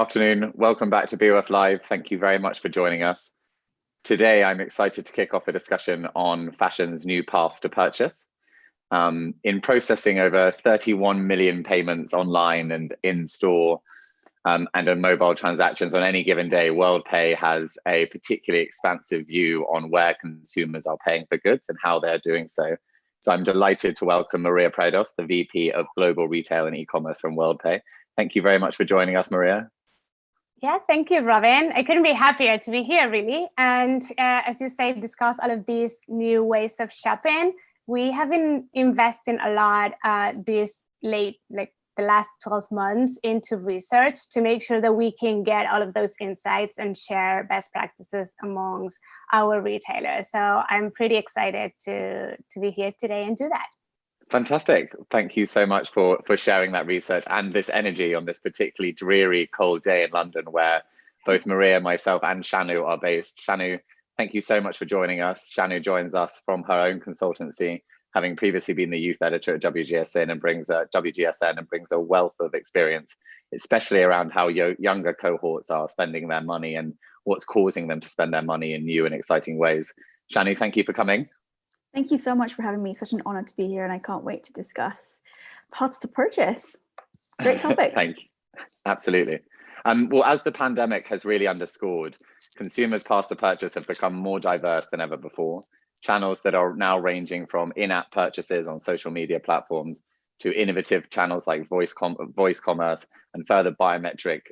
Afternoon. Welcome back to BOF Live. Thank you very much for joining us. Today, I'm excited to kick off a discussion on fashion's new paths to purchase. In processing over 31 million payments online and in-store and on mobile transactions on any given day, Worldpay has a particularly expansive view on where consumers are paying for goods and how they're doing so. So I'm delighted to welcome Maria Prados, the VP of Global Retail and E-commerce from Worldpay. Thank you very much for joining us, Maria. Yeah, thank you, Robin. I couldn't be happier to be here, really. And as you say, discuss all of these new ways of shopping. We have been investing a lot the last 12 months into research to make sure that we can get all of those insights and share best practices amongst our retailers. So I'm pretty excited to be here today and do that. Fantastic. Thank you so much for sharing that research and this energy on this particularly dreary, cold day in London, where both Maria, myself, and Shanu are based. Shanu, thank you so much for joining us. Shanu joins us from her own consultancy, having previously been the youth editor at WGSN and brings a wealth of experience, especially around how younger cohorts are spending their money and what's causing them to spend their money in new and exciting ways. Shanu, thank you for coming. Thank you so much for having me. Such an honor to be here, and I can't wait to discuss paths to purchase. Great topic. Thank you. Absolutely. Well, as the pandemic has really underscored, consumers' paths to purchase have become more diverse than ever before. Channels that are now ranging from in-app purchases on social media platforms to innovative channels like voice commerce and further biometrics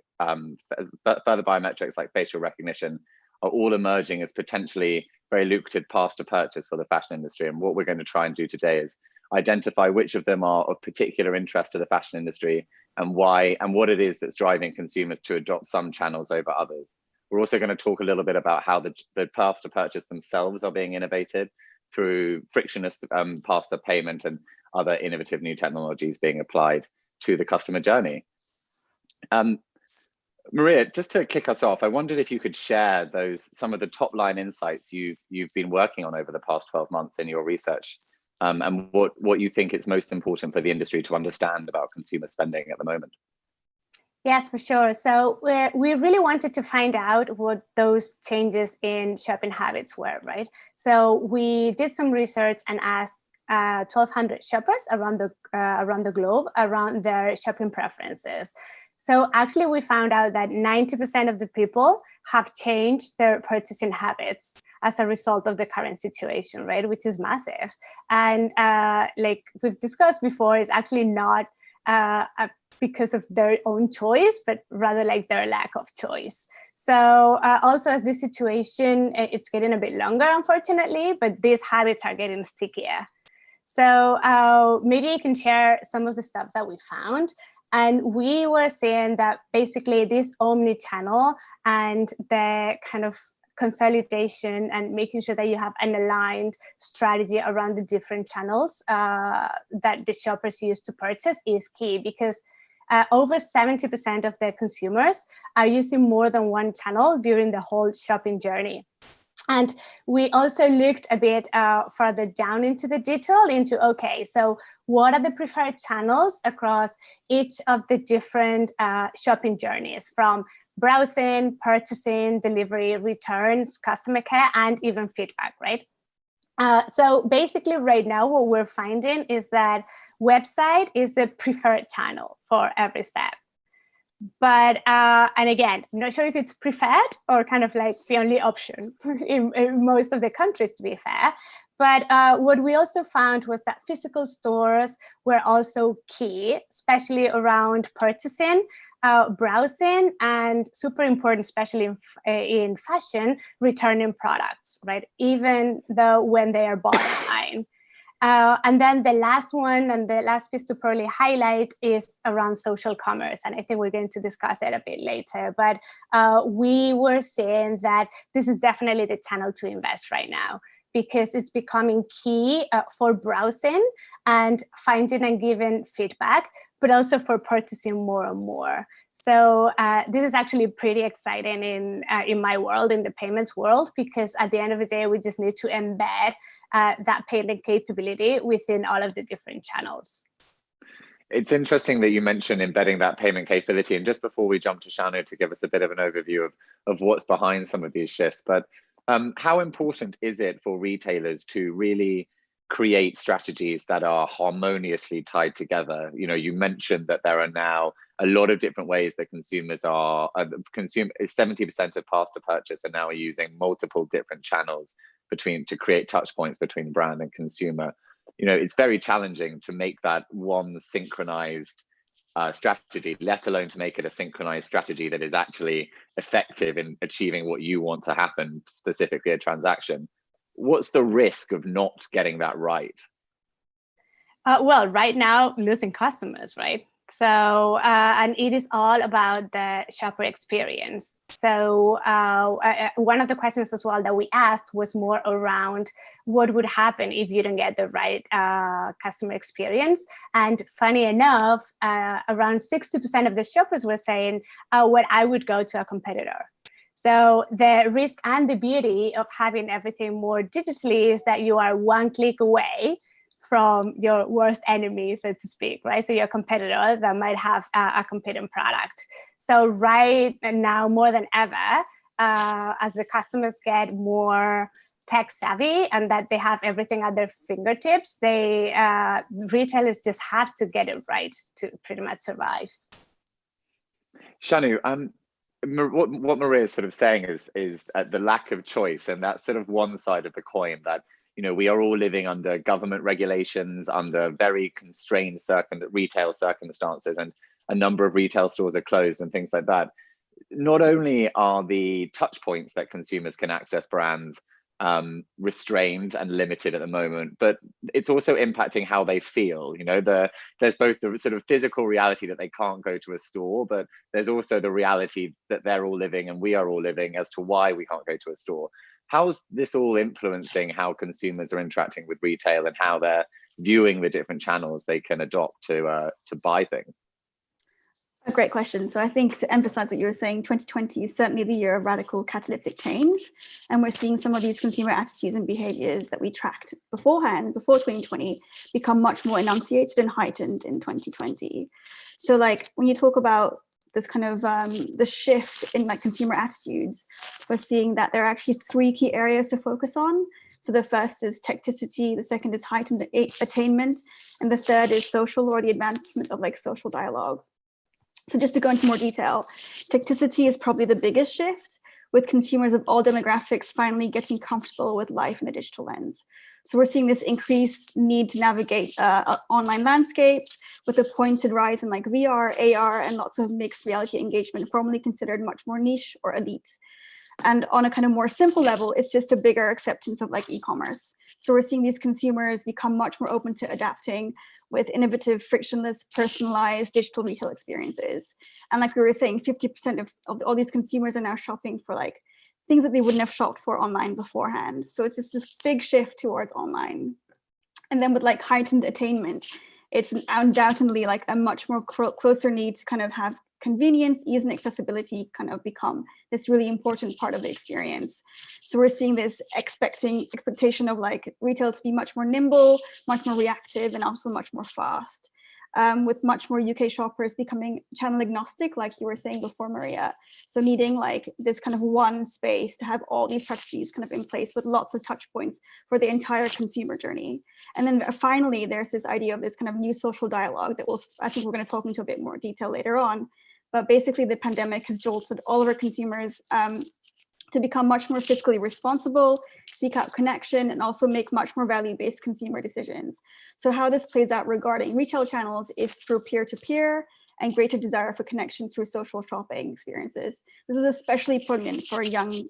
like facial recognition are all emerging as potentially very lucrative paths to purchase for the fashion industry. And what we're going to try and do today is identify which of them are of particular interest to the fashion industry and why, and what it is that's driving consumers to adopt some channels over others. We're also going to talk a little bit about how the paths to purchase themselves are being innovated through frictionless paths to payment and other innovative new technologies being applied to the customer journey. Maria, just to kick us off, I wondered if you could share some of the top line insights you've been working on over the past 12 months in your research, and what you think is most important for the industry to understand about consumer spending at the moment. Yes, for sure. So we really wanted to find out what those changes in shopping habits were, right? So we did some research and asked 1,200 shoppers around the globe around their shopping preferences. So actually, we found out that 90% of the people have changed their purchasing habits as a result of the current situation, right? Which is massive. And like we've discussed before, it's actually not because of their own choice, but rather like their lack of choice. So also as this situation, it's getting a bit longer, unfortunately, but these habits are getting stickier. So maybe you can share some of the stuff that we found. And we were saying that basically this omnichannel and the kind of consolidation and making sure that you have an aligned strategy around the different channels that the shoppers use to purchase is key, because over 70% of the consumers are using more than one channel during the whole shopping journey. And we also looked a bit further down into the detail okay, so what are the preferred channels across each of the different shopping journeys, from browsing, purchasing, delivery, returns, customer care, and even feedback, right? So basically right now, what we're finding is that website is the preferred channel for every step. But, and again, I'm not sure if it's preferred or kind of like the only option in most of the countries, to be fair. But what we also found was that physical stores were also key, especially around purchasing, browsing, and super important, especially in fashion, returning products, right? Even though when they are bought online. And then the last one and the last piece to probably highlight is around social commerce. And I think we're going to discuss it a bit later. But we were saying that this is definitely the channel to invest right now, because it's becoming key for browsing and finding and giving feedback, but also for purchasing more and more. So this is actually pretty exciting in my world, in the payments world, because at the end of the day, we just need to embed that payment capability within all of the different channels. It's interesting that you mentioned embedding that payment capability. And just before we jump to Shanu to give us a bit of an overview of what's behind some of these shifts, but how important is it for retailers to really create strategies that are harmoniously tied together? You know, you mentioned that there are now a lot of different ways that consumers are, 70% of path to purchase are now using multiple different channels to create touch points between brand and consumer. You know, it's very challenging to make that one synchronized strategy, let alone to make it a synchronized strategy that is actually effective in achieving what you want to happen, specifically a transaction. What's the risk of not getting that right? Well, right now, losing customers, right? So, and it is all about the shopper experience. So one of the questions as well that we asked was more around what would happen if you don't get the right customer experience. And funny enough, around 60% of the shoppers were saying, well, I would go to a competitor. So the risk and the beauty of having everything more digitally is that you are one click away from your worst enemy, so to speak, right? So your competitor that might have a competing product. So right now, more than ever, as the customers get more tech savvy and that they have everything at their fingertips, retailers just have to get it right to pretty much survive. Shanu, what Maria is sort of saying is the lack of choice, and that's sort of one side of the coin, that, you know, we are all living under government regulations, under very constrained retail circumstances, and a number of retail stores are closed and things like that. Not only are the touch points that consumers can access brands restrained and limited at the moment, but it's also impacting how they feel. You know, there's both the sort of physical reality that they can't go to a store, but there's also the reality that they're all living and we are all living as to why we can't go to a store. How's this all influencing how consumers are interacting with retail and how they're viewing the different channels they can adopt to buy things? A great question. So I think, to emphasize what you were saying, 2020 is certainly the year of radical catalytic change. And we're seeing some of these consumer attitudes and behaviors that we tracked beforehand, before 2020, become much more enunciated and heightened in 2020. So like when you talk about this kind of the shift in like consumer attitudes, we're seeing that there are actually 3 key areas to focus on. So the first is tacticity, the second is heightened attainment, and the third is social, or the advancement of like social dialogue. So just to go into more detail, tacticity is probably the biggest shift, with consumers of all demographics finally getting comfortable with life in a digital lens. So we're seeing this increased need to navigate online landscapes, with a pointed rise in like VR, AR, and lots of mixed reality engagement, formerly considered much more niche or elite. And on a kind of more simple level, it's just a bigger acceptance of like e-commerce. So we're seeing these consumers become much more open to adapting with innovative, frictionless, personalized digital retail experiences. And like we were saying, 50% of all these consumers are now shopping for like things that they wouldn't have shopped for online beforehand. So it's just this big shift towards online. And then with like heightened attainment, it's undoubtedly like a much more closer need to kind of have convenience, ease, and accessibility kind of become this really important part of the experience. So we're seeing this expectation of like retail to be much more nimble, much more reactive, and also much more fast. With much more UK shoppers becoming channel agnostic, like you were saying before, Maria. So needing like this kind of one space to have all these strategies kind of in place with lots of touch points for the entire consumer journey. And then finally, there's this idea of this kind of new social dialogue that I think we're going to talk into a bit more detail later on. But basically, the pandemic has jolted all of our consumers to become much more fiscally responsible, seek out connection, and also make much more value-based consumer decisions. So how this plays out regarding retail channels is through peer-to-peer and greater desire for connection through social shopping experiences. This is especially poignant for young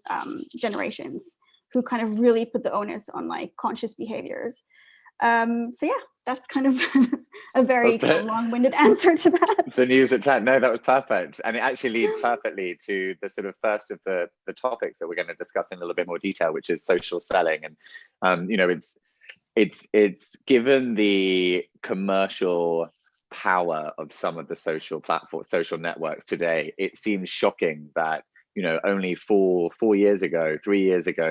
generations who kind of really put the onus on like conscious behaviors. So yeah, that's kind of a very kind of long-winded answer to that. The news at 10. No, that was perfect. And it actually leads perfectly to the sort of first of the topics that we're going to discuss in a little bit more detail, which is social selling. And, you know, it's given the commercial power of some of the social platforms, social networks today, it seems shocking that, you know, only 3 years ago,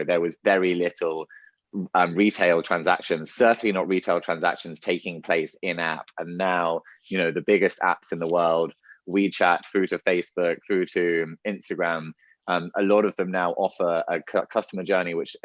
there was very little retail transactions, certainly not retail transactions taking place in app. And now, you know, the biggest apps in the world, WeChat through to Facebook, through to Instagram, a lot of them now offer a customer journey which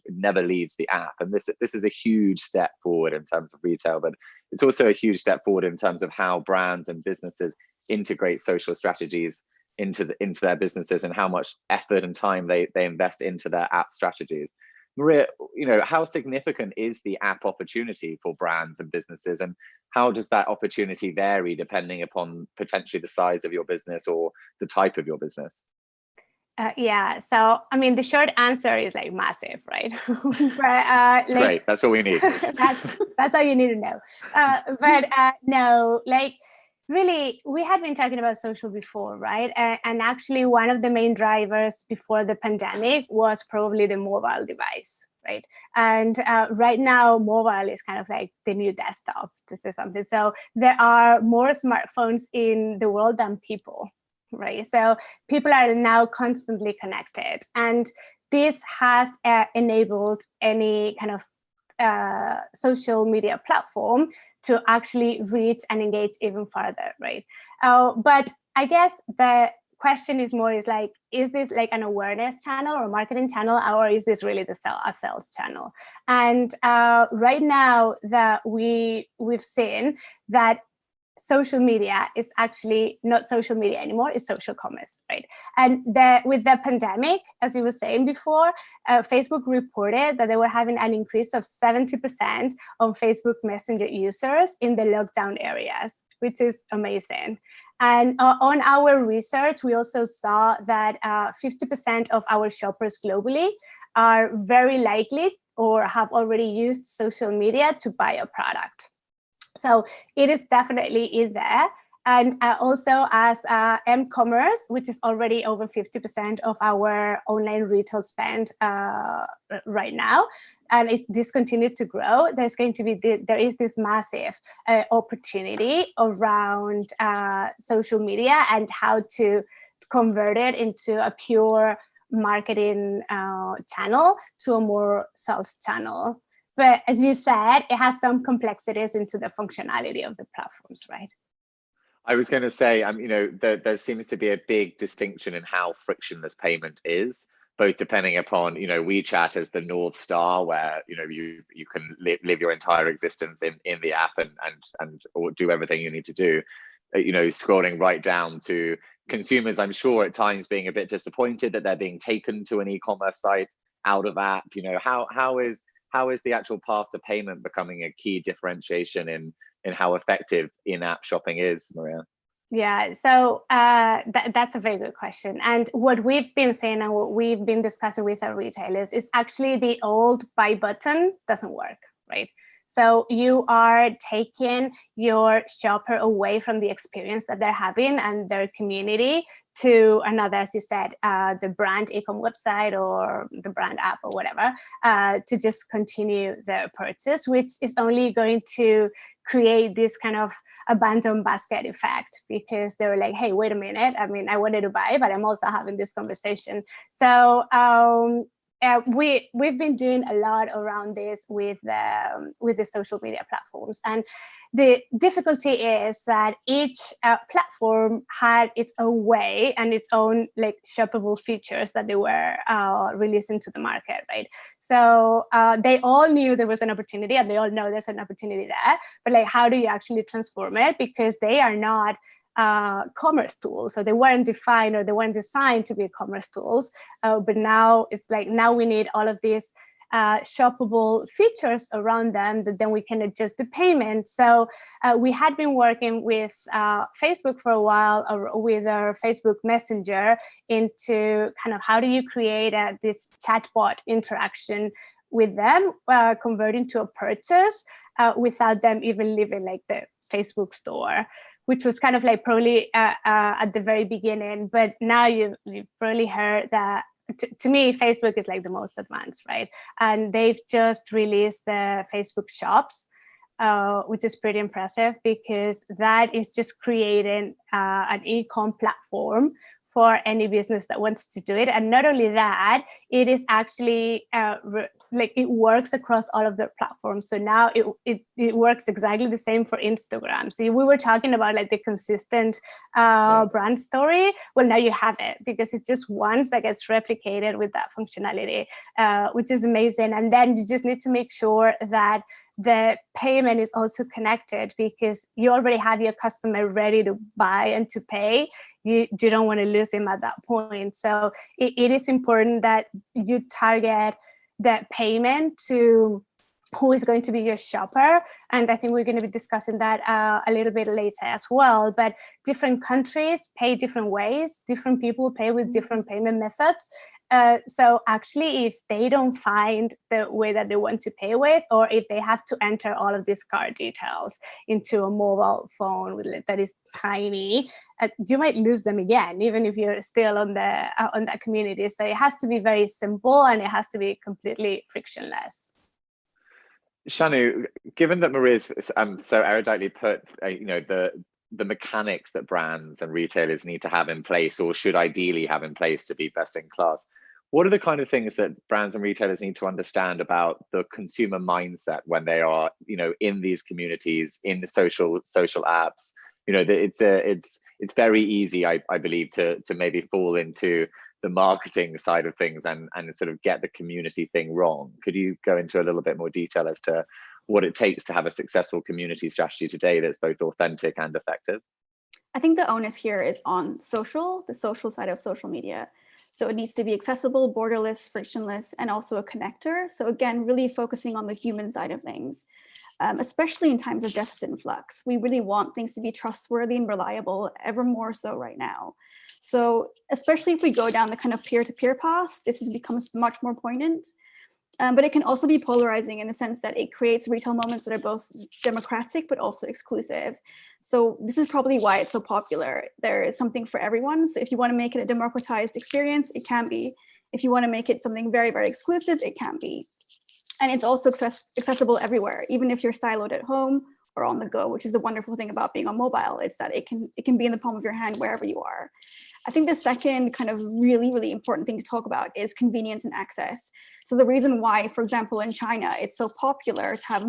never leaves the app. And this is a huge step forward in terms of retail, but it's also a huge step forward in terms of how brands and businesses integrate social strategies into their businesses, and how much effort and time they invest into their app strategies. Maria, you know, how significant is the app opportunity for brands and businesses, and how does that opportunity vary depending upon potentially the size of your business or the type of your business? Yeah, so I mean, the short answer is like massive, right? But, great, that's all we need. that's all you need to know. But no, like, really, we had been talking about social before, right? And actually, one of the main drivers before the pandemic was probably the mobile device, right? And right now, mobile is kind of like the new desktop, to say something. So there are more smartphones in the world than people, right? So people are now constantly connected. And this has enabled any kind of social media platform to actually reach and engage even further, right? But I guess the question is like, is this like an awareness channel or marketing channel, or is this really a sales channel? And right now that we've seen that social media is actually not social media anymore, it's social commerce, right? And with the pandemic, as you were saying before, Facebook reported that they were having an increase of 70% of Facebook Messenger users in the lockdown areas, which is amazing. And on our research, we also saw that 50% of our shoppers globally are very likely or have already used social media to buy a product. So it is definitely in there. And also as m-commerce, which is already over 50% of our online retail spend right now, and this continues to grow, there is this massive opportunity around social media and how to convert it into a pure marketing channel to a more sales channel. But as you said, it has some complexities into the functionality of the platforms, right? I was going to say, you know, there seems to be a big distinction in how frictionless payment is, both depending upon, you know, WeChat as the North Star, where, you know, you can live your entire existence in the app and or do everything you need to do, you know, scrolling right down to consumers, I'm sure at times being a bit disappointed that they're being taken to an e-commerce site out of app. You know, how is the actual path to payment becoming a key differentiation in how effective in-app shopping is, Maria? Yeah, so that's a very good question. And what we've been saying and what we've been discussing with our retailers is actually the old buy button doesn't work, right? So you are taking your shopper away from the experience that they're having and their community to another, as you said, the brand e-com website or the brand app or whatever, to just continue their purchase, which is only going to create this kind of abandoned basket effect, because they were like, hey, wait a minute, I mean, I wanted to buy, but I'm also having this conversation. So we've been doing a lot around this with the social media platforms, and the difficulty is that each platform had its own way and its own like shoppable features that they were releasing to the market, right? So they all knew there was an opportunity, and they all know there's an opportunity there, but like, how do you actually transform it? Because they are not commerce tools, so they weren't defined or they weren't designed to be commerce tools, but now it's like, now we need all of these shoppable features around them that then we can adjust the payment. So we had been working with Facebook for a while with our Facebook Messenger into kind of how do you create this chatbot interaction with them, converting to a purchase without them even leaving like the Facebook store, which was kind of like probably at the very beginning. But now you've probably heard that, to me, Facebook is like the most advanced, right? And they've just released the Facebook Shops, which is pretty impressive, because that is just creating an e-com platform for any business that wants to do it. And not only that, it is actually like it works across all of the platforms. So now it works exactly the same for Instagram. So we were talking about like the consistent brand story. Well, now you have it, because it's just once that gets replicated with that functionality, which is amazing. And then you just need to make sure that the payment is also connected, because you already have your customer ready to buy and to pay. You don't want to lose him at that point. So it is important that you target that payment to who is going to be your shopper. And I think we're going to be discussing that a little bit later as well. But different countries pay different ways. Different people pay with different payment methods. So actually, if they don't find the way that they want to pay with, or if they have to enter all of these card details into a mobile phone that is tiny, you might lose them again, even if you're still on that community. So it has to be very simple, and it has to be completely frictionless. Shanu, given that Maria's so eruditely put, the mechanics that brands and retailers need to have in place, or should ideally have in place to be best in class, what are the kind of things that brands and retailers need to understand about the consumer mindset when they are, in these communities, in the social apps? It's very easy, I believe, to maybe fall into the marketing side of things and sort of get the community thing wrong. Could you go into a little bit more detail as to what it takes to have a successful community strategy today that's both authentic and effective? I think the onus here is on the social side of social media. So it needs to be accessible, borderless, frictionless, and also a connector. So again, really focusing on the human side of things, especially in times of deficit and flux. We really want things to be trustworthy and reliable, ever more so right now. So especially if we go down the kind of peer-to-peer path, this becomes much more poignant. But it can also be polarizing in the sense that it creates retail moments that are both democratic but also exclusive. So this is probably why it's so popular. There is something for everyone. So if you want to make it a democratized experience, it can be. If you want to make it something very, very exclusive, it can be. And it's also accessible everywhere, even if you're siloed at home or on the go, which is the wonderful thing about being on mobile. It's that it can be in the palm of your hand wherever you are. I think the second kind of really, really important thing to talk about is convenience and access. So the reason why, for example, in China, it's so popular to have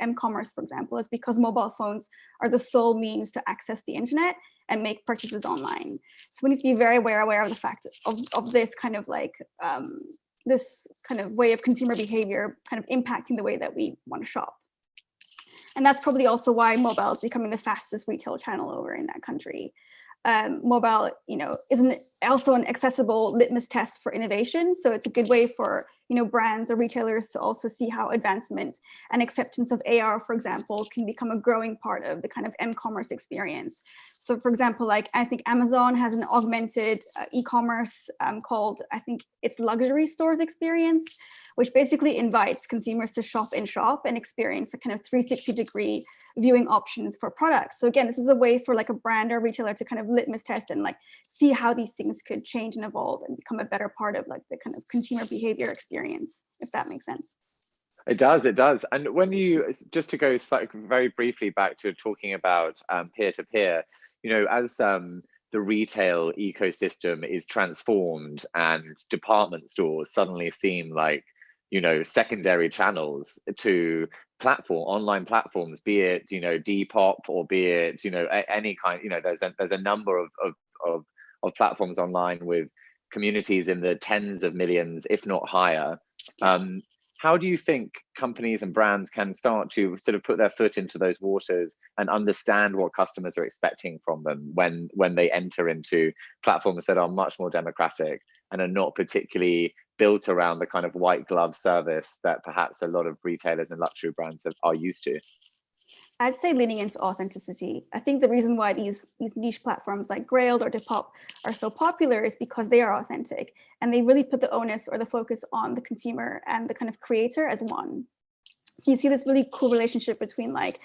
ECommerce, for example, is because mobile phones are the sole means to access the internet and make purchases online. So we need to be very aware of the fact of this kind of like, this kind of way of consumer behavior kind of impacting the way that we want to shop. And that's probably also why mobile is becoming the fastest retail channel over in that country. Mobile, is also an accessible litmus test for innovation. So it's a good way for brands or retailers to also see how advancement and acceptance of AR, for example, can become a growing part of the kind of m-commerce experience. So for example, like I think Amazon has an augmented e-commerce called, I think it's luxury stores experience, which basically invites consumers to shop in shop and experience a kind of 360-degree viewing options for products. So again, this is a way for like a brand or retailer to kind of litmus test and like see how these things could change and evolve and become a better part of like the kind of consumer behavior experience, if that makes sense. It does. And when you, just to go very briefly back to talking about peer-to-peer, as the retail ecosystem is transformed and department stores suddenly seem like, secondary channels to online platforms, be it, Depop or be it, any kind, there's a number of platforms online with communities in the tens of millions, if not higher. How do you think companies and brands can start to sort of put their foot into those waters and understand what customers are expecting from them when they enter into platforms that are much more democratic and are not particularly built around the kind of white glove service that perhaps a lot of retailers and luxury brands are used to? I'd say leaning into authenticity. I think the reason why these niche platforms like Grailed or Depop are so popular is because they are authentic and they really put the onus or the focus on the consumer and the kind of creator as one. So you see this really cool relationship between like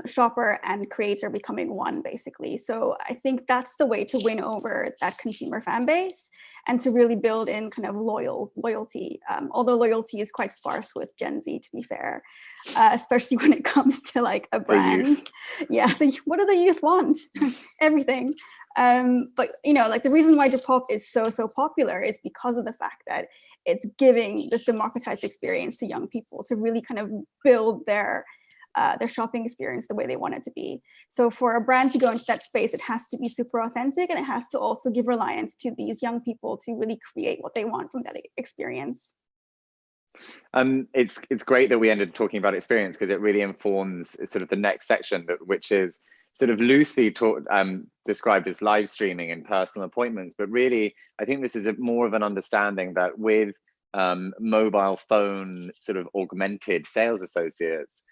shopper and creator becoming one, basically. So I think that's the way to win over that consumer fan base and to really build in kind of loyalty. Although loyalty is quite sparse with Gen Z, to be fair, especially when it comes to like a brand. Yeah, what do the youth want? Everything. But like the reason why Depop is so popular is because of the fact that it's giving this democratized experience to young people to really kind of build their shopping experience the way they want it to be. So for a brand to go into that space, it has to be super authentic, and it has to also give reliance to these young people to really create what they want from that experience. It's great that we ended talking about experience, because it really informs sort of the next section, which is sort of loosely described as live streaming and personal appointments. But really, I think this is more of an understanding that with mobile phone sort of augmented sales associates,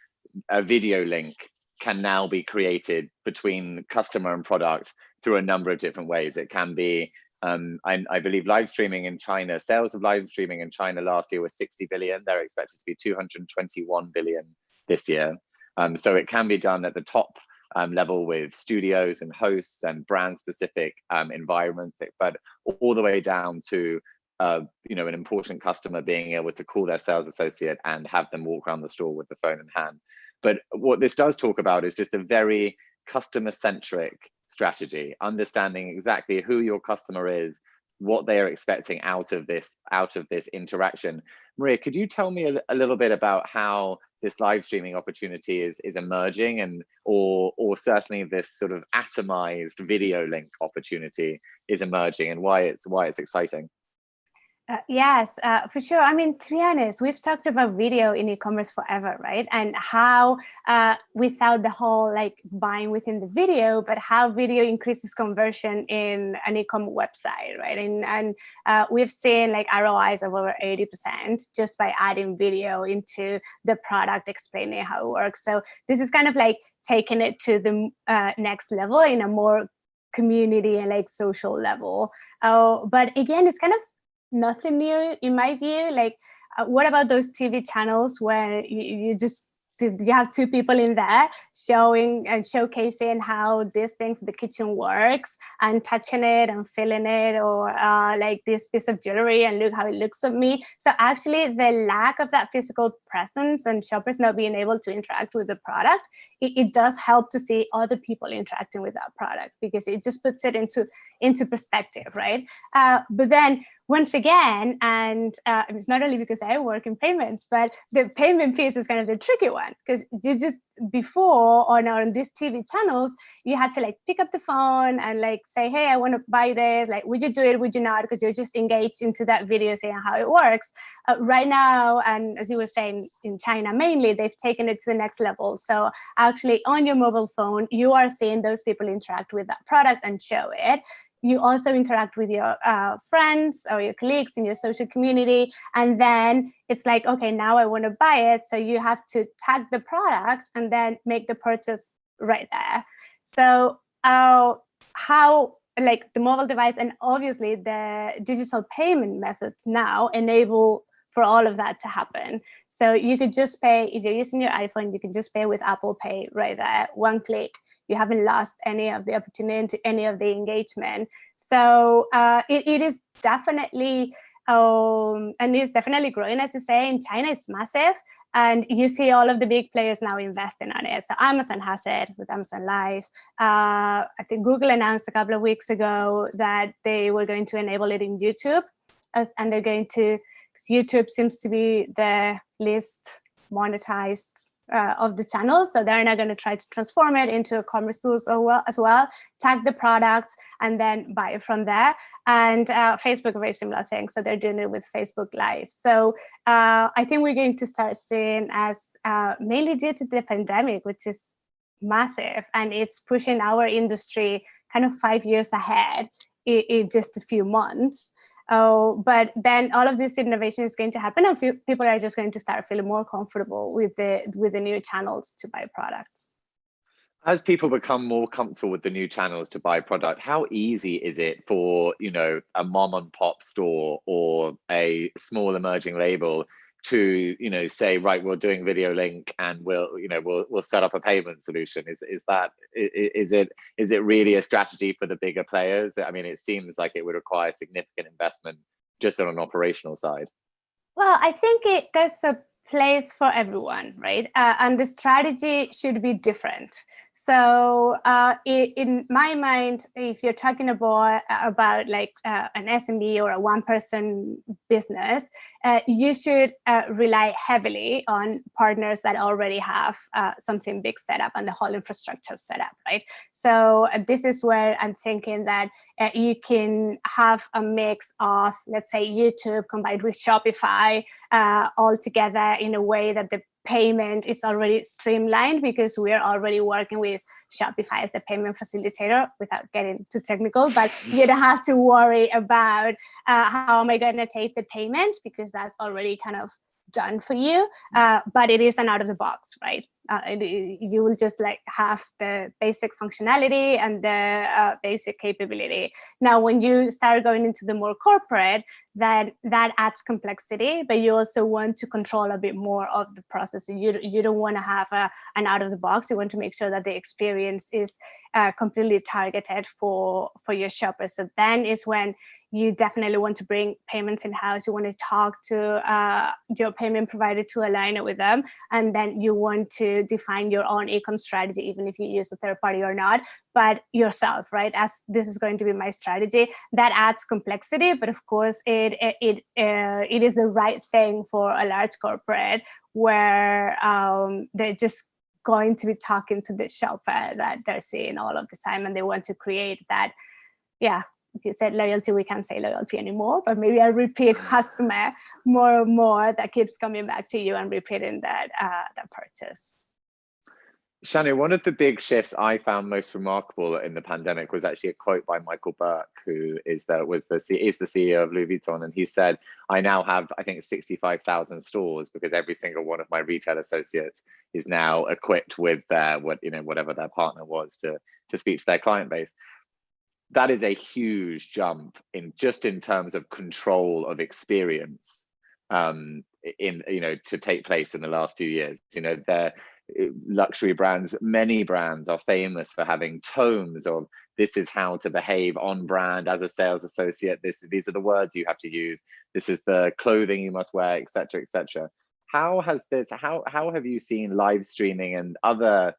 a video link can now be created between customer and product through a number of different ways. It can be, I believe live streaming in China, sales of live streaming in China last year was 60 billion. They're expected to be 221 billion this year. So it can be done at the top level with studios and hosts and brand specific environments, but all the way down to an important customer being able to call their sales associate and have them walk around the store with the phone in hand. But what this does talk about is just a very customer-centric strategy, understanding exactly who your customer is, what they are expecting out of this interaction. Maria, could you tell me a little bit about how this live streaming opportunity is emerging, and or certainly this sort of atomized video link opportunity is emerging, and why it's exciting? Yes, for sure. I mean, to be honest, we've talked about video in e-commerce forever, right? And how without the whole like buying within the video, but how video increases conversion in an e-commerce website, right? And we've seen like ROIs of over 80% just by adding video into the product, explaining how it works. So this is kind of like taking it to the next level in a more community and like social level. But again, it's kind of nothing new in my view. Like what about those TV channels where you have two people in there showing and showcasing how this thing for the kitchen works, and touching it and feeling it, or like this piece of jewelry and look how it looks on me. So actually the lack of that physical presence and shoppers not being able to interact with the product, it does help to see other people interacting with that product, because it just puts it into perspective, right? But then once again, and it's not only because I work in payments, but the payment piece is kind of the tricky one, because you just before on these TV channels, you had to like pick up the phone and like say, hey, I want to buy this. Like, would you do it? Would you not? Because you're just engaged into that video saying how it works. Right now, and as you were saying, in China mainly, they've taken it to the next level. So actually on your mobile phone, you are seeing those people interact with that product and show it. You also interact with your friends or your colleagues in your social community. And then it's like, okay, now I want to buy it. So you have to tag the product and then make the purchase right there. So how like the mobile device and obviously the digital payment methods now enable for all of that to happen. So you could just pay, if you're using your iPhone, you can just pay with Apple Pay right there, one click. You haven't lost any of the opportunity, any of the engagement. So it is definitely, and it's definitely growing, as you say. In China, it's massive. And you see all of the big players now investing on it. So Amazon has it with Amazon Live. I think Google announced a couple of weeks ago that they were going to enable it in YouTube. And they're going to, YouTube seems to be the least monetized of the channels, so they're now going to try to transform it into commerce tools as well, tag the products, and then buy it from there. And Facebook, a very similar thing. So they're doing it with Facebook Live. So I think we're going to start seeing, as mainly due to the pandemic, which is massive, and it's pushing our industry kind of 5 years ahead in just a few months. But then all of this innovation is going to happen, and people are just going to start feeling more comfortable with the new channels to buy products. As people become more comfortable with the new channels to buy product, how easy is it for, you know, a mom and pop store or a small emerging label to, you know, say, right, we're doing video link and we'll set up a payment solution? Is it really a strategy for the bigger players? I mean, it seems like it would require significant investment just on an operational side. Well, I think there's a place for everyone, right? And the strategy should be different. So in my mind, if you're talking about like an SMB or a one-person business, you should rely heavily on partners that already have something big set up and the whole infrastructure set up, right? So this is where I'm thinking that you can have a mix of, let's say, YouTube combined with Shopify all together in a way that the payment is already streamlined, because we're already working with Shopify as the payment facilitator, without getting too technical, but you don't have to worry about how am I going to take the payment, because that's already kind of done for you. But it is an out of the box, right? You will just like have the basic functionality and the basic capability. Now, when you start going into the more corporate, then that adds complexity, but you also want to control a bit more of the process. So you don't want to have an out of the box. You want to make sure that the experience is completely targeted for your shoppers. So then is when you definitely want to bring payments in-house. You want to talk to your payment provider to align it with them. And then you want to define your own e-com strategy, even if you use a third party or not, but yourself, right? As this is going to be my strategy. That adds complexity, but of course it is the right thing for a large corporate where they're just going to be talking to the shopper that they're seeing all of the time, and they want to create that, yeah. If you said loyalty, we can't say loyalty anymore, but maybe a repeat customer more and more that keeps coming back to you and repeating that purchase. Shanu, one of the big shifts I found most remarkable in the pandemic was actually a quote by Michael Burke, who is the CEO of Louis Vuitton, and he said, "I now have, I think, 65,000 stores because every single one of my retail associates is now equipped with whatever their partner was to speak to their client base." That is a huge jump in terms of control of experience to take place in the last few years. Their luxury brands, many brands are famous for having tomes of this is how to behave on brand as a sales associate. These are the words you have to use. This is the clothing you must wear, etc., etc. How have you seen live streaming and other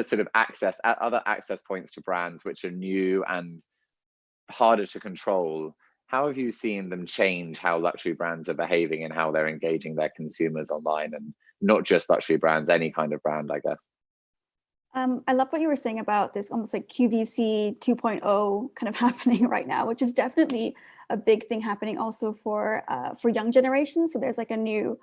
sort of access points to brands which are new and harder to control? How have you seen them change how luxury brands are behaving and how they're engaging their consumers online? And not just luxury brands, any kind of brand, I guess. I love what you were saying about this almost like QVC 2.0 kind of happening right now, which is definitely a big thing happening also for young generations. So there's like a new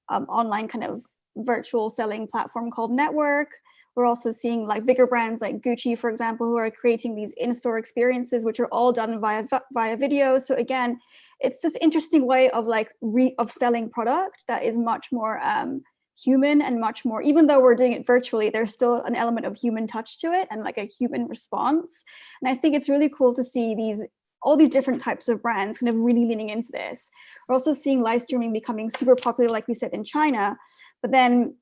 online kind of virtual selling platform called Network. We're also seeing like bigger brands like Gucci, for example, who are creating these in-store experiences, which are all done via video. So again, it's this interesting way of of selling product that is much more human and much more, even though we're doing it virtually, there's still an element of human touch to it and like a human response. And I think it's really cool to see all these different types of brands kind of really leaning into this. We're also seeing live streaming becoming super popular, like we said, in China. But then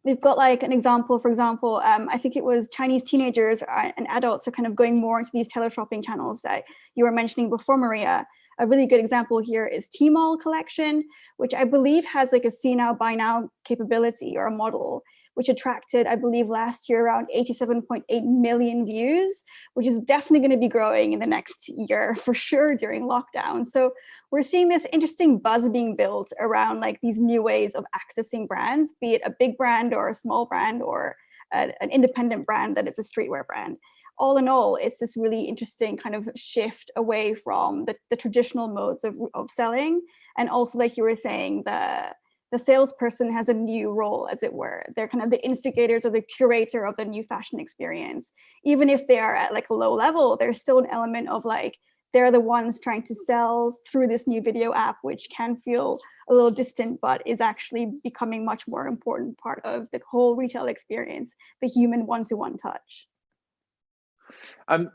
we've got like an example, for example, I think it was Chinese teenagers and adults are kind of going more into these teleshopping channels that you were mentioning before, Maria. A really good example here is Tmall Collection, which I believe has like a see now, buy now capability or a model, which attracted, I believe last year, around 87.8 million views, which is definitely going to be growing in the next year for sure during lockdown. So we're seeing this interesting buzz being built around like these new ways of accessing brands, be it a big brand or a small brand or an independent brand that is a streetwear brand. All in all, it's this really interesting kind of shift away from the traditional modes of selling. And also, like you were saying, the salesperson has a new role, as it were. They're kind of the instigators or the curator of the new fashion experience. Even if they are at like a low level, there's still an element of like, they're the ones trying to sell through this new video app, which can feel a little distant, but is actually becoming much more important part of the whole retail experience, the human one-to-one touch.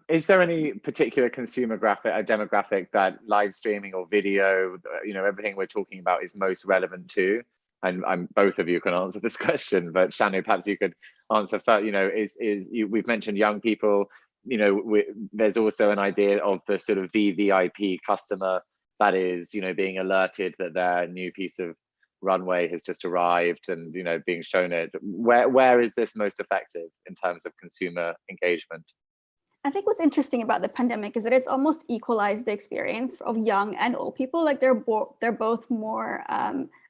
Is there any particular consumer demographic that live streaming or video, everything we're talking about is most relevant to? And both of you can answer this question, but Shanu, perhaps you could answer first. We've mentioned young people. There's also an idea of the sort of VVIP customer that is, being alerted that their new piece of runway has just arrived and, being shown it. Where is this most effective in terms of consumer engagement? I think what's interesting about the pandemic is that it's almost equalized the experience of young and old people. Like they're both more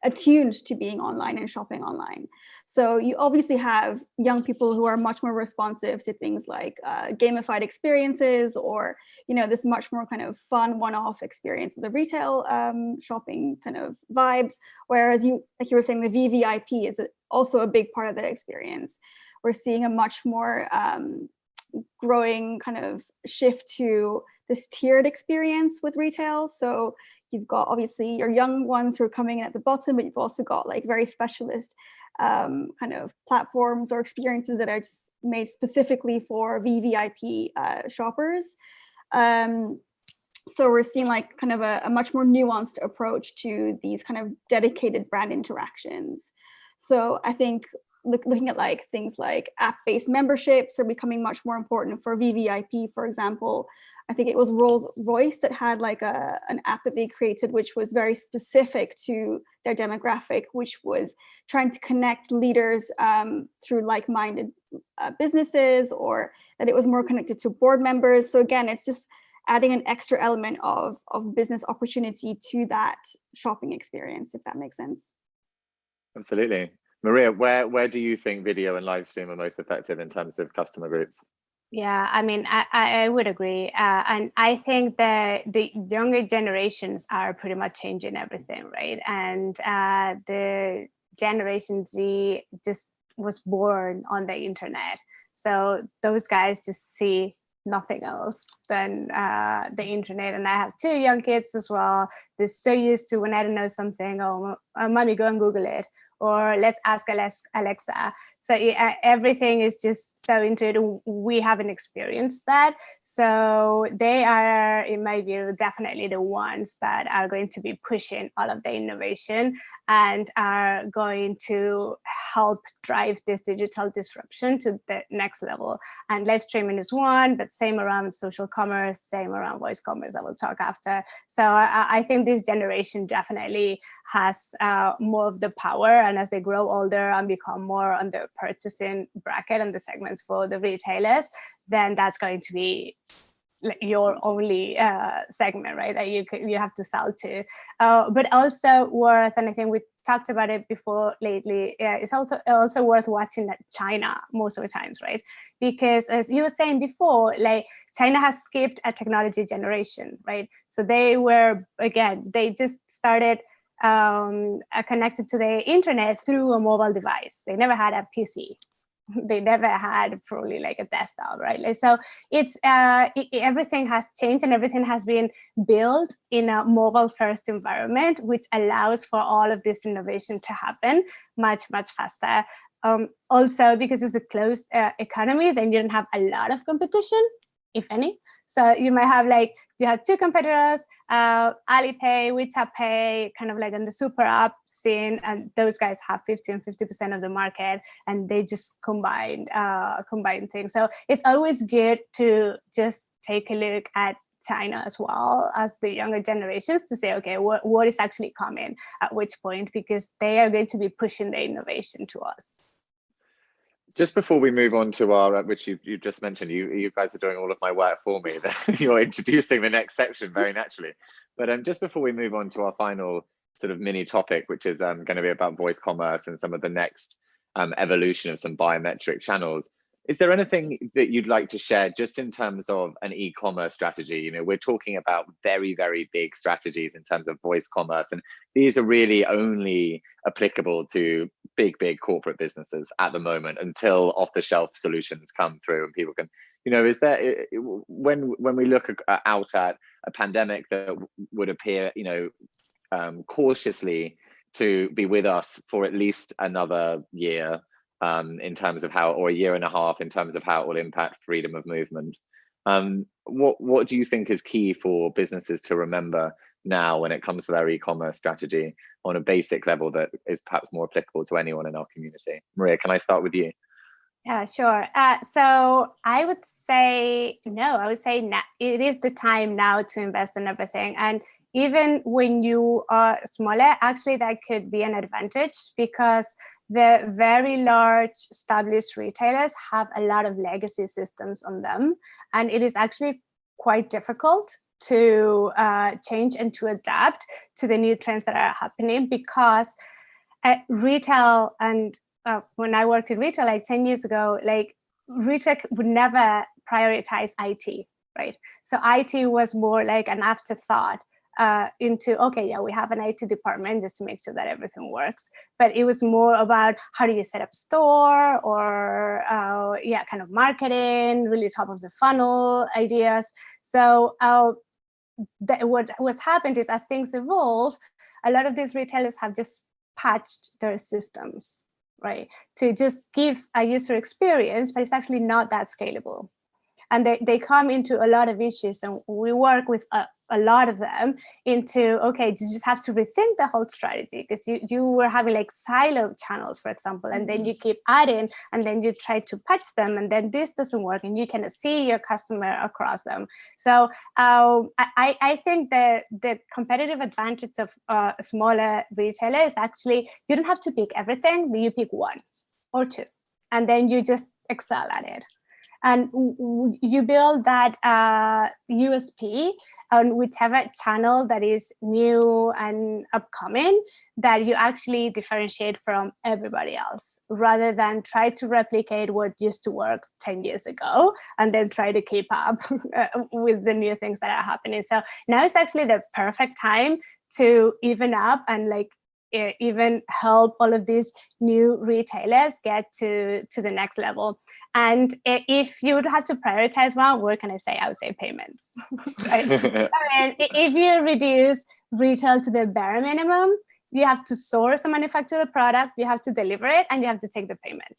attuned to being online and shopping online. So you obviously have young people who are much more responsive to things like gamified experiences, or this much more kind of fun one-off experience of the retail shopping kind of vibes. Whereas like you were saying, the VVIP is also a big part of the experience. We're seeing a much more growing kind of shift to this tiered experience with retail. So you've got obviously your young ones who are coming in at the bottom, but you've also got like very specialist kind of platforms or experiences that are just made specifically for VVIP shoppers. So we're seeing like kind of a much more nuanced approach to these kind of dedicated brand interactions. So I think looking at like things like app-based memberships are becoming much more important for VVIP, for example. I think it was Rolls-Royce that had like an app that they created, which was very specific to their demographic, which was trying to connect leaders through like-minded businesses, or that it was more connected to board members. So again, it's just adding an extra element of business opportunity to that shopping experience, if that makes sense. Absolutely. Maria, where do you think video and live stream are most effective in terms of customer groups? Yeah, I mean, I would agree. And I think that the younger generations are pretty much changing everything, right? And the Generation Z just was born on the internet. So those guys just see nothing else than the internet. And I have 2 young kids as well. They're so used to when I don't know something, oh, mommy, go and Google it. Or let's ask Alexa. So everything is just so intuitive. We haven't experienced that. So they are, in my view, definitely the ones that are going to be pushing all of the innovation and are going to help drive this digital disruption to the next level. And live streaming is one, but same around social commerce, same around voice commerce, I will talk after. So I think this generation definitely has more of the power, and as they grow older and become more on the purchasing bracket and the segments for the retailers, then that's going to be your only segment, right, that you have to sell to. But also worth, and I think we talked about it before lately, it's also worth watching China most of the times, right? Because as you were saying before, like China has skipped a technology generation, right? So they just started connected to the internet through a mobile device. They never had a PC. They never had probably like a desktop, right? Like, so it's everything has changed and everything has been built in a mobile first environment, which allows for all of this innovation to happen much, much faster. Also, because it's a closed economy, then you don't have a lot of competition, if any. So you might have you have 2 competitors, Alipay, WeChat Pay, kind of like on the super app scene, and those guys have 50 and 50% of the market, and they just combine things. So it's always good to just take a look at China as well as the younger generations to say, okay, what is actually coming at which point, because they are going to be pushing the innovation to us. Just before we move on to our, which you just mentioned, you guys are doing all of my work for me. You're introducing the next section very naturally. But just before we move on to our final sort of mini topic, which is going to be about voice commerce and some of the next evolution of some biometric channels, is there anything that you'd like to share just in terms of an e-commerce strategy? We're talking about very, very big strategies in terms of voice commerce, and these are really only applicable to big corporate businesses at the moment until off-the-shelf solutions come through and people can, is there, when we look out at a pandemic that would appear, cautiously to be with us for at least another year, in terms of how, or a year and a half in terms of how it will impact freedom of movement. What do you think is key for businesses to remember now when it comes to their e-commerce strategy on a basic level that is perhaps more applicable to anyone in our community? Maria, can I start with you? Yeah, sure. So I would say no. I would say it is the time now to invest in everything. And even when you are smaller, actually that could be an advantage, because the very large established retailers have a lot of legacy systems on them, and it is actually quite difficult to change and to adapt to the new trends that are happening, because retail, and when I worked in retail like 10 years ago, like retail would never prioritize IT, right? So IT was more like an afterthought into, okay, yeah, we have an IT department just to make sure that everything works. But it was more about how do you set up a store, or yeah, kind of marketing, really top of the funnel ideas. So what's happened is, as things evolve, a lot of these retailers have just patched their systems, right, to just give a user experience, but it's actually not that scalable. And they come into a lot of issues, and we work with a lot of them into, okay, you just have to rethink the whole strategy, because you were having like silo channels, for example, and then you keep adding, and then you try to patch them, and then this doesn't work, and you can see your customer across them. So I think the competitive advantage of a smaller retailer is actually, you don't have to pick everything, but you pick one or two, and then you just excel at it. And you build that USP on whichever channel that is new and upcoming, that you actually differentiate from everybody else, rather than try to replicate what used to work 10 years ago and then try to keep up with the new things that are happening. So now it's actually the perfect time to even up and like even help all of these new retailers get to the next level. And if you would have to prioritize one, what can I say? I would say payments. Right? I mean, if you reduce retail to the bare minimum, you have to source and manufacture the product, you have to deliver it, and you have to take the payment.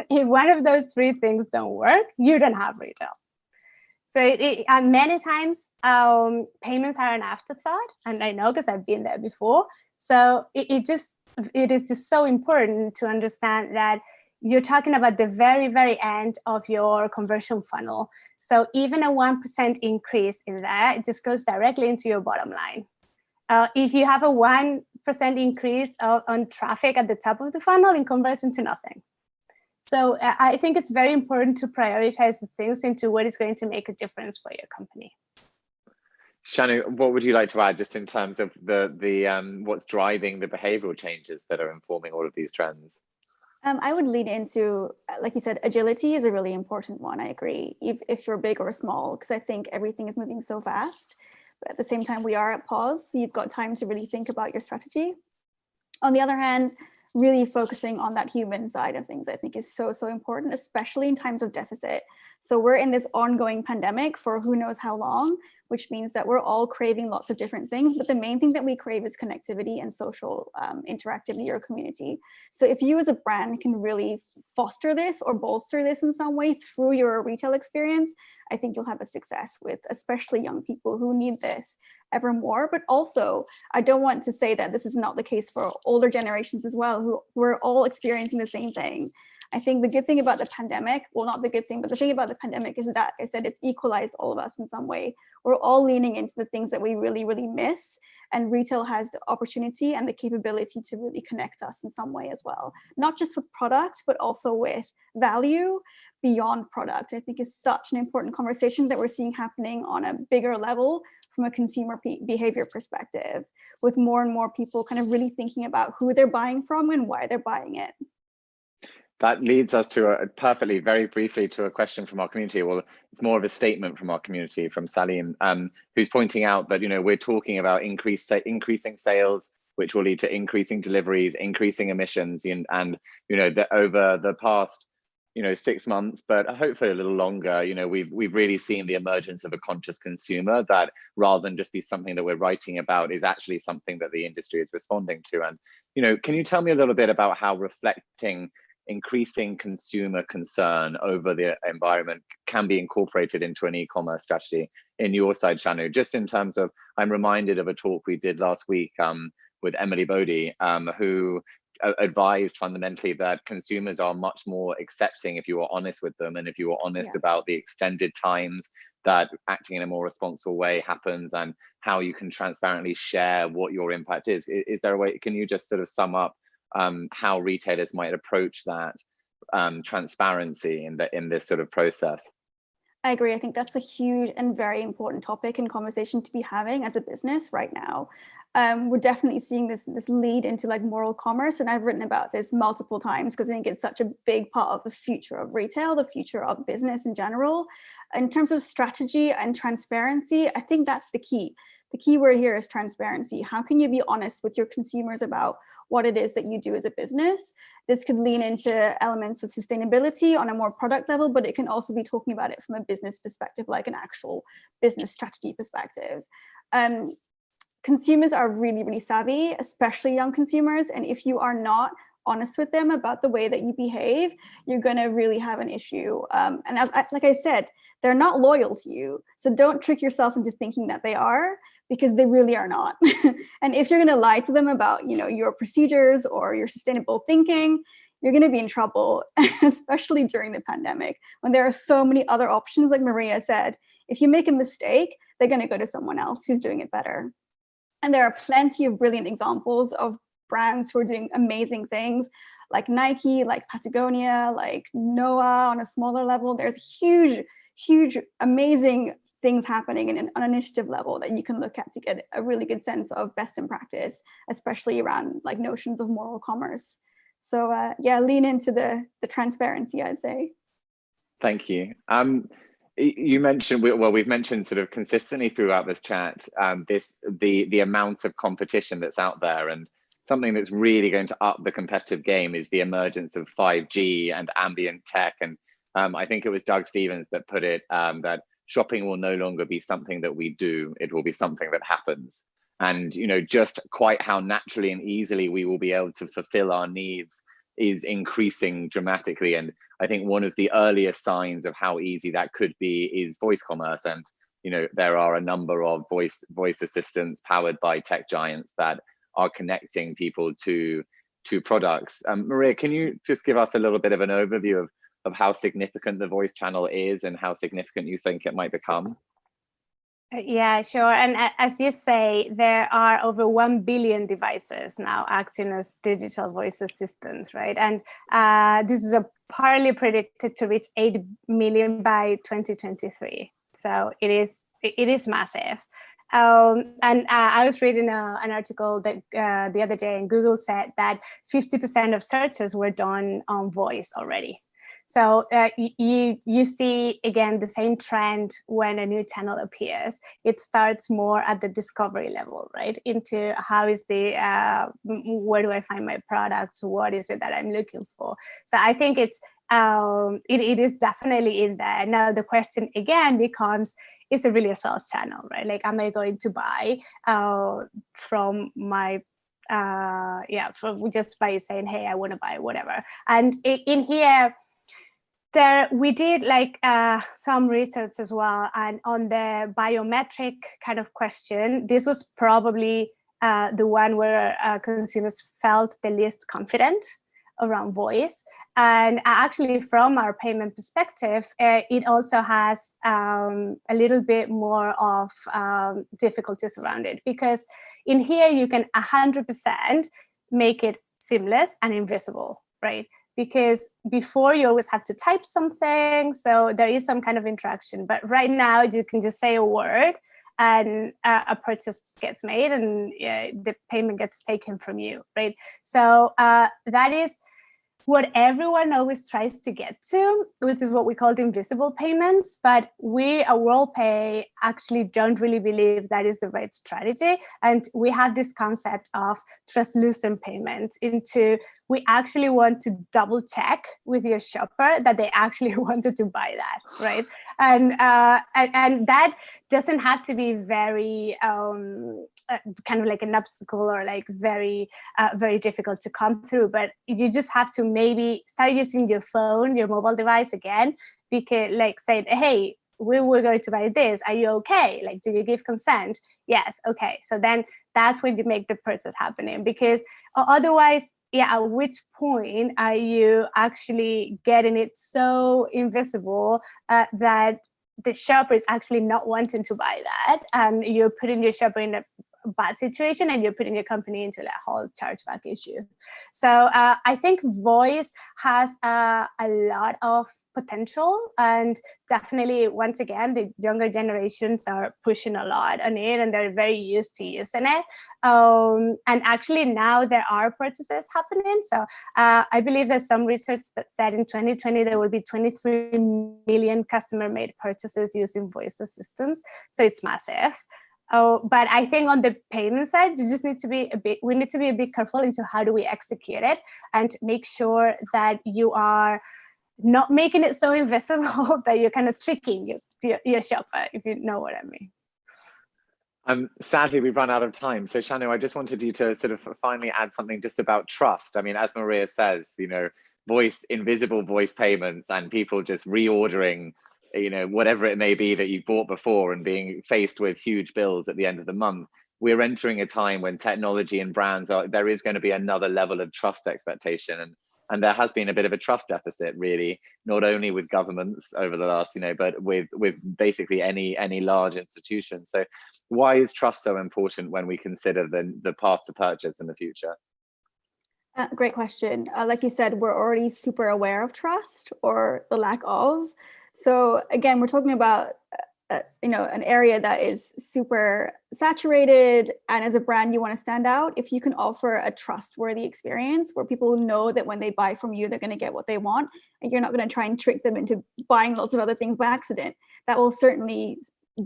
If one of those three things don't work, you don't have retail. So many times payments are an afterthought, and I know because I've been there before. So it is just so important to understand that you're talking about the very, very end of your conversion funnel. So even a 1% increase in that, it just goes directly into your bottom line. If you have a 1% increase on traffic at the top of the funnel, it converts into nothing. So I think it's very important to prioritize the things into what is going to make a difference for your company. Shanu, what would you like to add just in terms of the what's driving the behavioral changes that are informing all of these trends? I would lean into, like you said, agility is a really important one. I agree, if you're big or small, because I think everything is moving so fast. But at the same time, we are at pause. So you've got time to really think about your strategy. On the other hand, really focusing on that human side of things, I think is so, so important, especially in times of deficit. So we're in this ongoing pandemic for who knows how long, which means that we're all craving lots of different things. But the main thing that we crave is connectivity and social interactivity or community. So if you as a brand can really foster this or bolster this in some way through your retail experience, I think you'll have a success with especially young people who need this ever more. But also, I don't want to say that this is not the case for older generations as well, who we're all experiencing the same thing. I think the good thing about the pandemic, well, not the good thing, but the thing about the pandemic is that I said it's equalized all of us in some way. We're all leaning into the things that we really, really miss. And retail has the opportunity and the capability to really connect us in some way as well. Not just with product, but also with value beyond product. I think is such an important conversation that we're seeing happening on a bigger level from a consumer behavior perspective, with more and more people kind of really thinking about who they're buying from and why they're buying it. That leads us to perfectly, very briefly, to a question from our community. Well, it's more of a statement from our community, from Salim, who's pointing out that, we're talking about increasing sales, which will lead to increasing deliveries, increasing emissions, and that over the past 6 months, but hopefully a little longer, we've really seen the emergence of a conscious consumer that, rather than just be something that we're writing about, is actually something that the industry is responding to. And can you tell me a little bit about how reflecting increasing consumer concern over the environment can be incorporated into an e-commerce strategy in your side, Shanu? Just in terms of, I'm reminded of a talk we did last week with Emily Bodie, who advised fundamentally that consumers are much more accepting if you are honest with them, and if you are honest about the extended times that acting in a more responsible way happens, and how you can transparently share what your impact is. Is there a way, can you just sort of sum up how retailers might approach that transparency in this sort of process? I agree. I think that's a huge and very important topic and conversation to be having as a business right now. We're definitely seeing this lead into like moral commerce, and I've written about this multiple times because I think it's such a big part of the future of retail, the future of business in general. In terms of strategy and transparency, I think that's the key. The key word here is transparency. How can you be honest with your consumers about what it is that you do as a business? This could lean into elements of sustainability on a more product level, but it can also be talking about it from a business perspective, like an actual business strategy perspective. Consumers are really, really savvy, especially young consumers. And if you are not honest with them about the way that you behave, you're going to really have an issue. And like I said, they're not loyal to you. So don't trick yourself into thinking that they are, because they really are not. And if you're going to lie to them about, your procedures or your sustainable thinking, you're going to be in trouble, especially during the pandemic, when there are so many other options. Like Maria said, if you make a mistake, they're going to go to someone else who's doing it better. And there are plenty of brilliant examples of brands who are doing amazing things, like Nike, like Patagonia, like Noah on a smaller level. There's huge, amazing things happening on an initiative level that you can look at to get a really good sense of best in practice, especially around like notions of moral commerce. So lean into the transparency, I'd say. Thank you. You mentioned, we've mentioned sort of consistently throughout this chat, the amount of competition that's out there, and something that's really going to up the competitive game is the emergence of 5G and ambient tech. And I think it was Doug Stevens that put it, that shopping will no longer be something that we do, it will be something that happens. And just quite how naturally and easily we will be able to fulfill our needs is increasing dramatically. And I think one of the earliest signs of how easy that could be is voice commerce. And there are a number of voice assistants powered by tech giants that are connecting people to products. Maria, can you just give us a little bit of an overview of how significant the voice channel is and how significant you think it might become? Yeah, sure. And as you say, there are over 1 billion devices now acting as digital voice assistants, right? And this is partly predicted to reach 8 million by 2023. So it is massive. And I was reading an article that the other day, and Google said that 50% of searches were done on voice already. So you see, again, the same trend when a new channel appears. It starts more at the discovery level, right? Into how is where do I find my products? What is it that I'm looking for? So I think it is definitely in there. Now, the question again becomes, is it really a sales channel, right? Like, am I going to buy from my just by saying, hey, I want to buy whatever? And in here, we did some research as well, and on the biometric kind of question, this was probably the one where consumers felt the least confident around voice. And actually, from our payment perspective, it also has a little bit more of difficulties around it, because in here you can 100% make it seamless and invisible, right? Because before you always have to type something, so there is some kind of interaction. But right now you can just say a word and a purchase gets made, and the payment gets taken from you, right? So that is what everyone always tries to get to, which is what we call the invisible payments. But we at Worldpay actually don't really believe that is the right strategy. And we have this concept of translucent payments we actually want to double check with your shopper that they actually wanted to buy that, right? And that doesn't have to be very kind of like an obstacle or like very difficult to come through, but you just have to maybe start using your phone, your mobile device again, because like say, hey, we were going to buy this. Are you okay? Like, did you give consent? Yes. Okay. So then that's when you make the purchase happening, because otherwise, yeah, at which point are you actually getting it so invisible that the shopper is actually not wanting to buy that, and you're putting your shopper in a bad situation, and you're putting your company into that whole chargeback issue. So I think voice has a lot of potential, and definitely, once again, the younger generations are pushing a lot on it, and they're very used to using it. And actually now there are purchases happening. So I believe there's some research that said in 2020 there will be 23 million customer-made purchases using voice assistants. So it's massive. But I think on the payment side, you just need to be we need to be a bit careful into how do we execute it, and make sure that you are not making it so invisible that you're kind of tricking your shopper, if you know what I mean. Sadly, we've run out of time. So Shanu, I just wanted you to sort of finally add something just about trust. I mean, as Maria says, you know, invisible voice payments, and people just reordering, you know, whatever it may be that you bought before, and being faced with huge bills at the end of the month. We're entering a time when technology and brands there is going to be another level of trust expectation. And there has been a bit of a trust deficit, really, not only with governments over the last, you know, but with basically any large institution. So why is trust so important when we consider the path to purchase in the future? Great question. Like you said, we're already super aware of trust, or the lack of. So again, we're talking about you know, an area that is super saturated, and as a brand you want to stand out. If you can offer a trustworthy experience where people know that when they buy from you they're going to get what they want, and you're not going to try and trick them into buying lots of other things by accident, that will certainly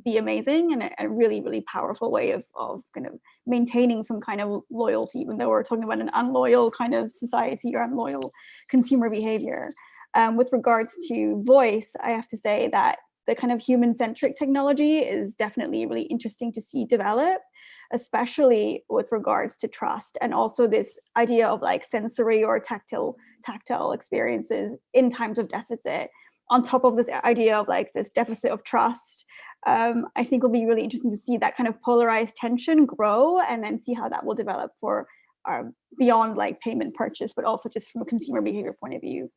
be amazing, and a really, really powerful way of kind of maintaining some kind of loyalty, even though we're talking about an unloyal kind of society or unloyal consumer behavior. With regards to voice, I have to say that the kind of human-centric technology is definitely really interesting to see develop, especially with regards to trust, and also this idea of like sensory or tactile experiences in times of deficit. On top of this idea of like this deficit of trust, I think will be really interesting to see that kind of polarized tension grow, and then see how that will develop for beyond like payment purchase, but also just from a consumer behavior point of view.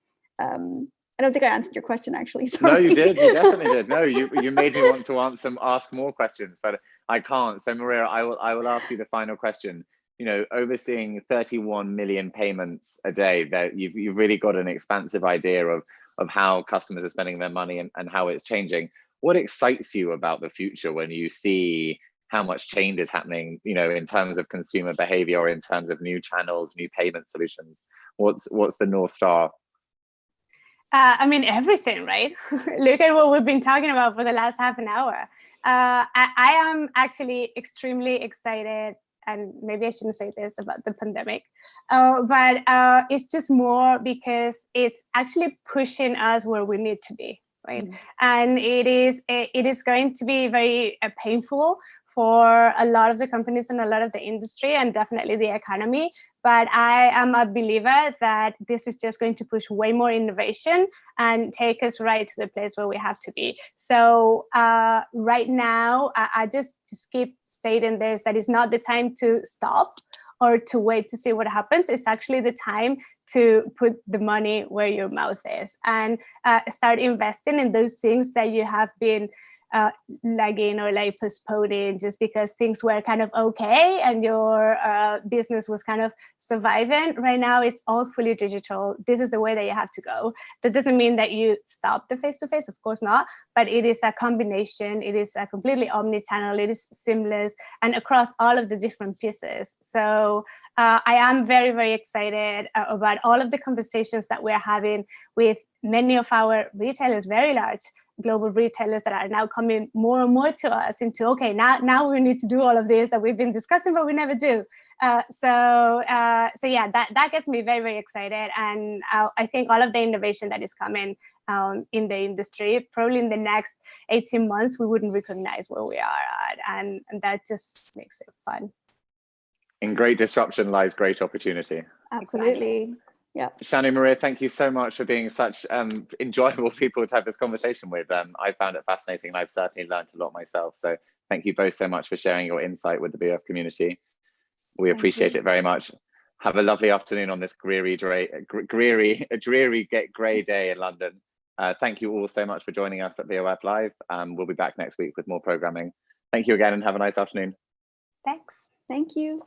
I don't think I answered your question, actually. Sorry. No, you did. You definitely did. No, you made me want to ask more questions, but I can't. So Maria, I will ask you the final question. You know, overseeing 31 million payments a day, that you've really got an expansive idea of how customers are spending their money, and how it's changing. What excites you about the future when you see how much change is happening, you know, in terms of consumer behavior, or in terms of new channels, new payment solutions? What's the North Star? I mean, everything, right? Look at what we've been talking about for the last half an hour. I am actually extremely excited, and maybe I shouldn't say this about the pandemic, but it's just more because it's actually pushing us where we need to be, right? Mm-hmm. And it is going to be very painful for a lot of the companies and a lot of the industry, and definitely the economy. But I am a believer that this is just going to push way more innovation and take us right to the place where we have to be. So right now, I just keep stating this, that it's not the time to stop or to wait to see what happens. It's actually the time to put the money where your mouth is, and start investing in those things that you have been lagging or like postponing just because things were kind of okay and your business was kind of surviving. Right now, it's all fully digital. This is the way that you have to go. That doesn't mean that you stop the face-to-face, of course not, but it is a combination. It is a completely omnichannel. It is seamless and across all of the different pieces. So I am very, very excited about all of the conversations that we're having with many of our retailers, very large global retailers that are now coming more and more to us into, okay, now we need to do all of this that we've been discussing, but we never do. So yeah, that gets me very, very excited. And I think all of the innovation that is coming in the industry, probably in the next 18 months, we wouldn't recognize where we are at. And that just makes it fun. In great disruption lies great opportunity. Absolutely. Yeah. Shanu, Maria, thank you so much for being such enjoyable people to have this conversation with. I found it fascinating, and I've certainly learned a lot myself. So thank you both so much for sharing your insight with the BOF community. We appreciate it very much. Have a lovely afternoon on this dreary grey day in London. Thank you all so much for joining us at BOF Live. We'll be back next week with more programming. Thank you again, and have a nice afternoon. Thanks. Thank you.